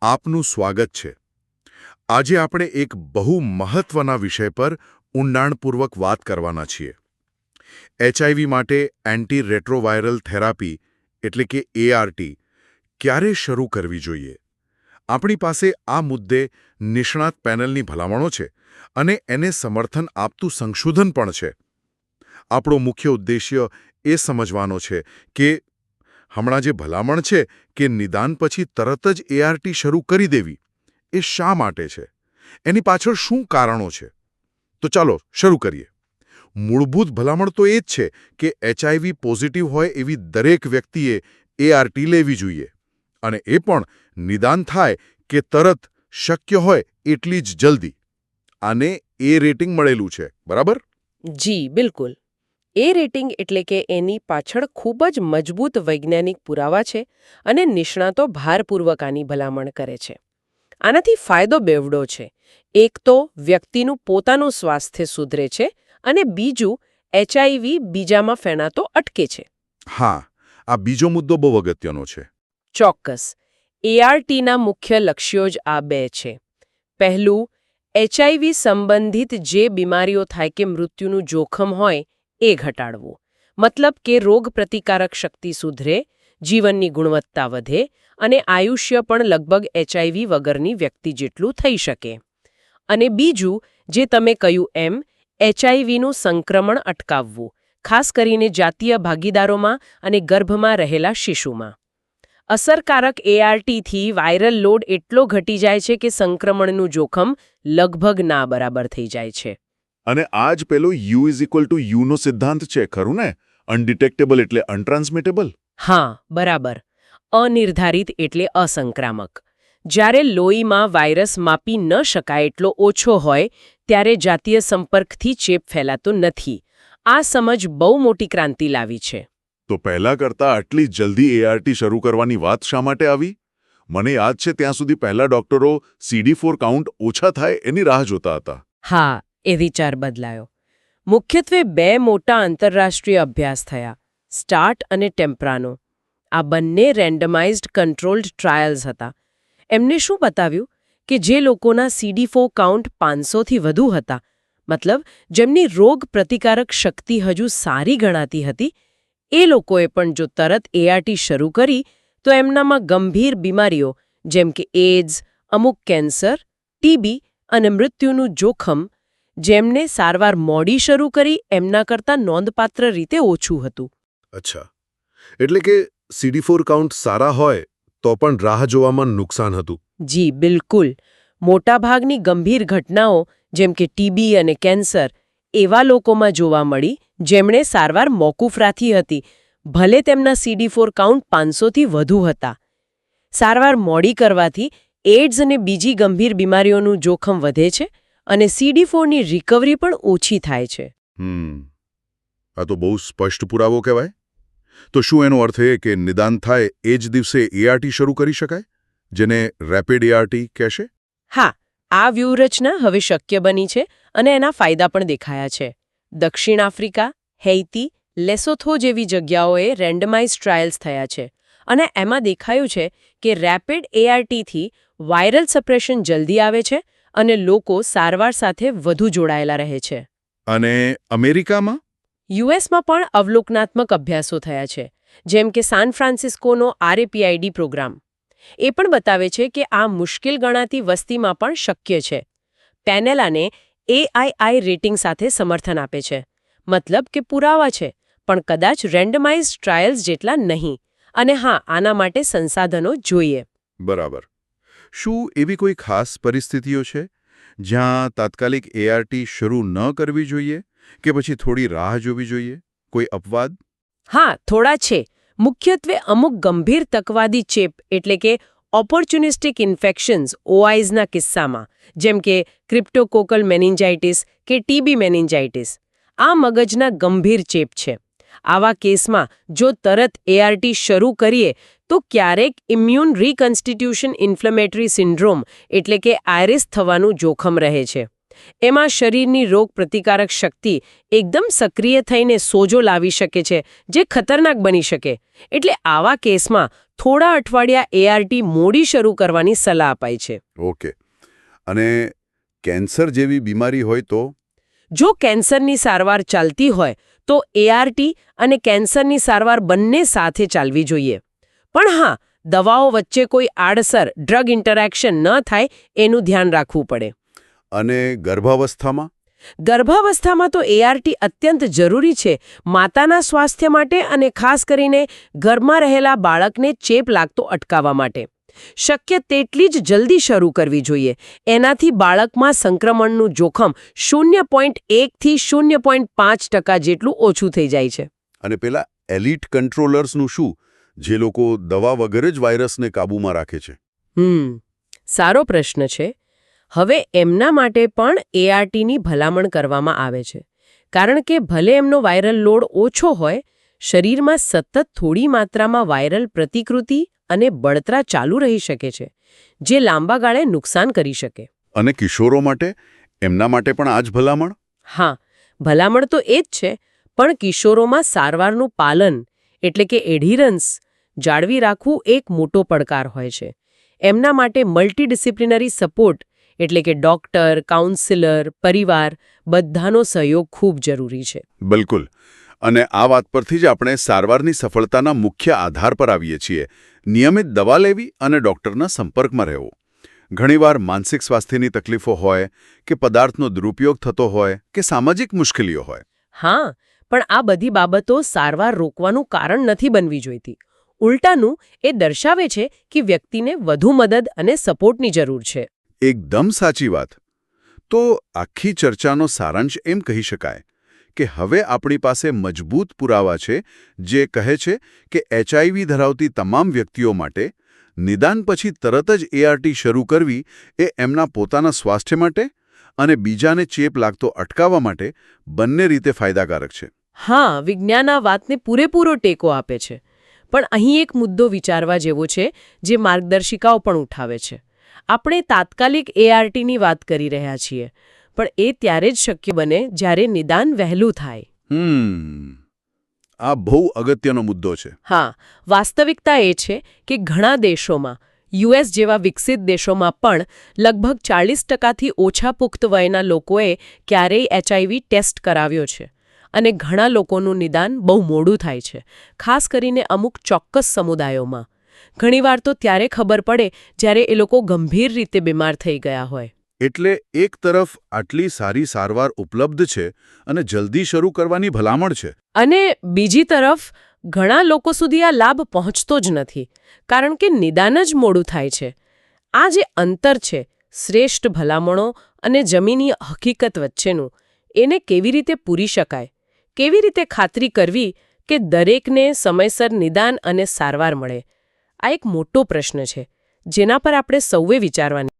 આપનું સ્વાગત છે. આજે આપણે એક બહુ મહત્વના વિષય પર ઊંડાણપૂર્વક વાત કરવાના છીએ. એચઆઈવી માટે એન્ટી રેટ્રોવાયરલ થેરાપી એટલે કે એઆરટી ક્યારે શરૂ કરવી જોઈએ? આપણી પાસે આ મુદ્દે નિષ્ણાત પેનલની ભલામણો છે અને એને સમર્થન આપતું સંશોધન પણ છે. આપણો મુખ્ય ઉદ્દેશ્ય એ સમજવાનો છે કે હમણાં જે ભલામણ છે કે નિદાન પછી તરત જ એઆરટી શરૂ કરી દેવી, એ શા માટે છે? એની પાછળ શું કારણો છે? તો ચાલો શરૂ કરીએ. મૂળભૂત ભલામણ તો એ જ છે કે એચઆઈવી પોઝિટિવ હોય એવી દરેક વ્યક્તિએ એઆરટી લેવી જોઈએ, અને એ પણ નિદાન થાય કે તરત, શક્ય હોય એટલી જ જલ્દી. આને એ રેટિંગ મળેલું છે, બરાબર? જી બિલકુલ. એ રેટિંગ એટલે કે એની પાછળ ખૂબ જ મજબૂત વૈજ્ઞાનિક પુરાવા છે અને નિષ્ણાતો ભારપૂર્વક આની ભલામણ કરે છે. આનાથી ફાયદો બેવડો છે. એક તો વ્યક્તિનું પોતાનું સ્વાસ્થ્ય સુધરે છે અને બીજું એચઆઈવી બીજામાં ફેણાતો અટકે છે. હા, આ બીજો મુદ્દો બહુ અગત્યનો છે. ચોક્કસ. એઆરટીના મુખ્ય લક્ષ્યો જ આ બે છે. પહેલું, એચઆઈવી સંબંધિત જે બીમારીઓ થાય કે મૃત્યુનું જોખમ હોય એ ઘટાડવું. મતલબ કે રોગ પ્રતિકારક શક્તિ સુધરે, જીવનની ગુણવત્તા વધે અને આયુષ્ય પણ લગભગ એચઆઈવી વગરની વ્યક્તિ જેટલું થઈ શકે. અને બીજું, જે તમે કહ્યું એમ, એચઆઈવીનું સંક્રમણ અટકાવવું, ખાસ કરીને જાતીય ભાગીદારોમાં અને ગર્ભમાં રહેલા શિશુમાં. અસરકારક એઆરટીથી વાયરલ લોડ એટલો ઘટી જાય છે કે સંક્રમણનું જોખમ લગભગ ના બરાબર થઈ જાય છે. અને આ જ પેલો U=U નો સિદ્ધાંત છે, ખરું ને? અનડિટેક્ટેબલ એટલે અનટ્રાન્સમિટેબલ. હા, બરાબર. અનિર્ધારિત એટલે અસંક્રામક. જ્યારે લોહીમાં વાયરસ માપી ન શકાય એટલો ઓછો હોય ત્યારે જાતીય સંપર્કથી ચેપ ફેલાતો નથી. આ સમજ બહુ મોટી ક્રાંતિ લાવી છે. તો પહેલા કરતાં આટલી જલ્દી એઆરટી શરૂ કરવાની વાત શા માટે આવી? મને યાદ છે ત્યાં સુધી પહેલા ડોક્ટરો CD4 કાઉન્ટ ઓછા થાય એની રાહ જોતા હતા. હા, એ વિચાર બદલાયો. મુખ્યત્વે બે મોટા આંતરરાષ્ટ્રીય અભ્યાસ થયા, સ્ટાર્ટ અને ટેમ્પ્રાનો. આ બંને રેન્ડમાઇઝ્ડ કંટ્રોલ્ડ ટ્રાયલ્સ હતા. એમને શું બતાવ્યું કે જે લોકોના CD4 કાઉન્ટ 500થી વધુ હતા, મતલબ જેમની રોગ પ્રતિકારક શક્તિ હજુ સારી ગણાતી હતી, એ લોકોએ પણ જો તરત એઆરટી શરૂ કરી તો એમનામાં ગંભીર બીમારીઓ જેમ કે એઇડ્સ, અમુક કેન્સર, ટીબી અને મૃત્યુનું જોખમ, જેમને સારવાર મોડી શરૂ કરી એમના કરતાં નોંધપાત્ર રીતે ઓછું હતું. અચ્છા, એટલે કે CD4 કાઉન્ટ સારા હોય તો પણ રાહ જોવામાં નુકસાન હતું. જી બિલકુલ. મોટાભાગની ગંભીર ઘટનાઓ જેમ કે ટીબી અને કેન્સર એવા લોકોમાં જોવા મળી જેમણે સારવાર મોકૂફ રાખી હતી, ભલે તેમના CD4 કાઉન્ટ 500થી વધુ હતા. સારવાર મોડી કરવાથી એઇડ્સ અને બીજી ગંભીર બીમારીઓનું જોખમ વધે છે અને CD4ની રિકવરી પણ ઓછી થાય છે. આ તો બહુ સ્પષ્ટ પુરાવો કહેવાય. તો શું એનો અર્થ એ કે નિદાન થાય એ જ દિવસે એઆરટી શરૂ કરી શકાય, જેને રેપિડ એઆરટી કહેશે? હા, આ વ્યૂહરચના હવે શક્ય બની છે અને એના ફાયદા પણ દેખાયા છે. દક્ષિણ આફ્રિકા, હૈતી, લેસોથો જેવી જગ્યાઓએ રેન્ડમાઇઝ ટ્રાયલ્સ થયા છે અને એમાં દેખાયું છે કે રેપિડ એઆરટીથી વાયરલ સપ્રેશન જલ્દી આવે છે અને લોકો સારવાર સાથે વધુ જોડાયેલા રહે છે. અને અમેરિકામાં? યુએસમાં પણ અવલોકનાત્મક અભ્યાસો થયા છે, જેમ કે સાન ફ્રાન્સિસ્કોનો RAPID પ્રોગ્રામ. એ પણ બતાવે છે કે આ મુશ્કેલ ગણાતી વસ્તીમાં પણ શક્ય છે. પેનલ આને AII રેટિંગ સાથે સમર્થન આપે છે. મતલબ કે પુરાવા છે, પણ કદાચ રેન્ડમાઇઝ ટ્રાયલ્સ જેટલા નહીં. અને હા, આના માટે સંસાધનો જોઈએ. બરાબર. શું એવી કોઈ ખાસ પરિસ્થિતિઓ છે જ્યાં તાત્કાલિક એઆરટી શરૂ ન કરવી જોઈએ કે પછી થોડી રાહ જોવી જોઈએ? કોઈ અપવાદ? હા, થોડા છે. મુખ્યત્વે અમુક ગંભીર તકવાદી ચેપ એટલે કે ઓપોર્ચ્યુનિસ્ટિક ઇન્ફેક્શન્સ OIsના કિસ્સામાં, જેમ કે ક્રિપ્ટોકોકલ મેનિન્જાઇટિસ કે ટીબી મેનિન્જાઇટિસ. આ મગજના ગંભીર ચેપ છે. આવા કેસમાં જો તરત એઆરટી શરૂ કરીએ તો ક્યારેક ઇમ્યુન રિકન્સ્ટિટ્યુશન ઇન્ફ્લેમેટરી સિન્ડ્રોમ એટલે કે આઇરિસ થવાનું જોખમ રહે છે. એમાં શરીરની રોગ પ્રતિકારક શક્તિ એકદમ સક્રિય થઈને સોજો લાવી શકે છે, જે ખતરનાક બની શકે. એટલે આવા કેસમાં થોડા અઠવાડિયા ART મોડી શરૂ કરવાની સલાહ અપાય છે. ઓકે. અને કેન્સર જેવી બીમારી હોય તો? જો કેન્સરની સારવાર ચાલતી હોય તો ART અને કેન્સરની સારવાર બંને સાથે ચાલવી જોઈએ. પણ હા, દવાઓ વચ્ચે કોઈ આડઅસર ડ્રગ ઇન્ટરેક્શન ન થાય એનું ધ્યાન રાખવું પડે. અને ગર્ભાવસ્થામાં? ગર્ભાવસ્થામાં તો ART અત્યંત જરૂરી છે, માતાના સ્વાસ્થ્ય માટે અને ખાસ કરીને ગર્ભમાં રહેલા બાળકને ચેપ લાગતો અટકાવવા માટે. શક્ય તેટલી જ જલ્દી શરૂ કરવી જોઈએ. એનાથી બાળકમાં સંક્રમણનું જોખમ 0.1 થી 0.5% જેટલું ઓછું થઈ જાય છે. અને પેલા એલિટ કંટ્રોલર્સનું શું, જે લોકો દવા વગર જ વાયરસને કાબૂમાં રાખે છે? સારો પ્રશ્ન છે. હવે એમના માટે પણ ARTની ભલામણ કરવામાં આવે છે. કારણ કે ભલે એમનો વાયરલ લોડ ઓછો હોય, શરીરમાં સતત થોડી માત્રામાં વાયરલ પ્રતિકૃતિ અને બળતરા ચાલુ રહી શકે છે, જે લાંબા ગાળે નુકસાન કરી શકે. અને કિશોરો માટે? એમના માટે પણ આ જ ભલામણ? હા, ભલામણ તો એ જ છે, પણ કિશોરોમાં સારવારનું પાલન એટલે કે એડહિરન્સ જાળવી રાખવું એક મોટો પડકાર હોય છે. એમના માટે મલ્ટીડિસિપ્લિનરી સપોર્ટ એટલે કે ડોક્ટર, કાઉન્સિલર, પરિવાર બધાનો સહયોગ ખૂબ જરૂરી છે. બિલકુલ. અને આ વાત પરથી જ આપણે સારવારની સફળતાના મુખ્ય આધાર પર આવીએ છીએ. નિયમિત દવા લેવી અને ડોક્ટરના સંપર્કમાં રહેવું. ઘણીવાર માનસિક સ્વાસ્થ્યની તકલીફો હોય કે પદાર્થનો દુરુપયોગ થતો હોય કે સામાજિક મુશ્કેલીઓ હોય. હા, પણ આ બધી બાબતો સારવાર રોકવાનું કારણ નથી બનવી જોઈતી. ઉલટાનું એ દર્શાવે છે કે વ્યક્તિને વધુ મદદ અને સપોર્ટની જરૂર છે. એકદમ સાચી વાત. તો આખી ચર્ચાનો સારાંશ એમ કહી શકાય કે હવે આપણી પાસે મજબૂત પુરાવા છે જે કહે છે કે HIV ધરાવતી તમામ વ્યક્તિઓ માટે નિદાન પછી તરત જ ART શરૂ કરવી એ એમના પોતાના સ્વાસ્થ્ય માટે અને બીજાને ચેપ લાગતો અટકાવવા માટે બંને રીતે ફાયદાકારક છે. હા, વિજ્ઞાન આ વાતને પૂરેપૂરો ટેકો આપે છે. પણ અહીં એક મુદ્દો વિચારવા જેવો છે, જે માર્ગદર્શિકાઓ પણ ઉઠાવે છે. આપણે તાત્કાલિક ARTની વાત કરી રહ્યા છીએ, પણ એ ત્યારે જ શક્ય બને જ્યારે નિદાન વહેલું થાય. આ બહુ અગત્યનો મુદ્દો છે. હા, વાસ્તવિકતા એ છે કે ઘણા દેશોમાં, US જેવા વિકસિત દેશોમાં પણ લગભગ 40%થી ઓછા પુખ્ત વયના લોકોએ ક્યારેય HIV ટેસ્ટ કરાવ્યો છે. અને ઘણા લોકોનું નિદાન બહુ મોડું થાય છે, ખાસ કરીને અમુક ચોક્કસ સમુદાયોમાં. ઘણીવાર તો ત્યારે ખબર પડે જ્યારે એ લોકો ગંભીર રીતે બીમાર થઈ ગયા હોય. એટલે એક તરફ આટલી સારી સારવાર ઉપલબ્ધ છે અને જલ્દી શરૂ કરવાની ભલામણ છે. અને બીજી તરફ ઘણા લોકો સુધી આ લાભ પહોંચતો જ નથી, કારણ કે નિદાન જ મોડું થાય છે. આ જે અંતર છે શ્રેષ્ઠ ભલામણો અને જમીની હકીકત વચ્ચેનું, એને કેવી રીતે પૂરી શકાય? કેવી રીતે ખાતરી કરવી કે દરેકને સમયસર નિદાન અને સારવાર મળે? આ એક મોટો પ્રશ્ન છે, જેના પર આપણે સૌએ વિચારવાની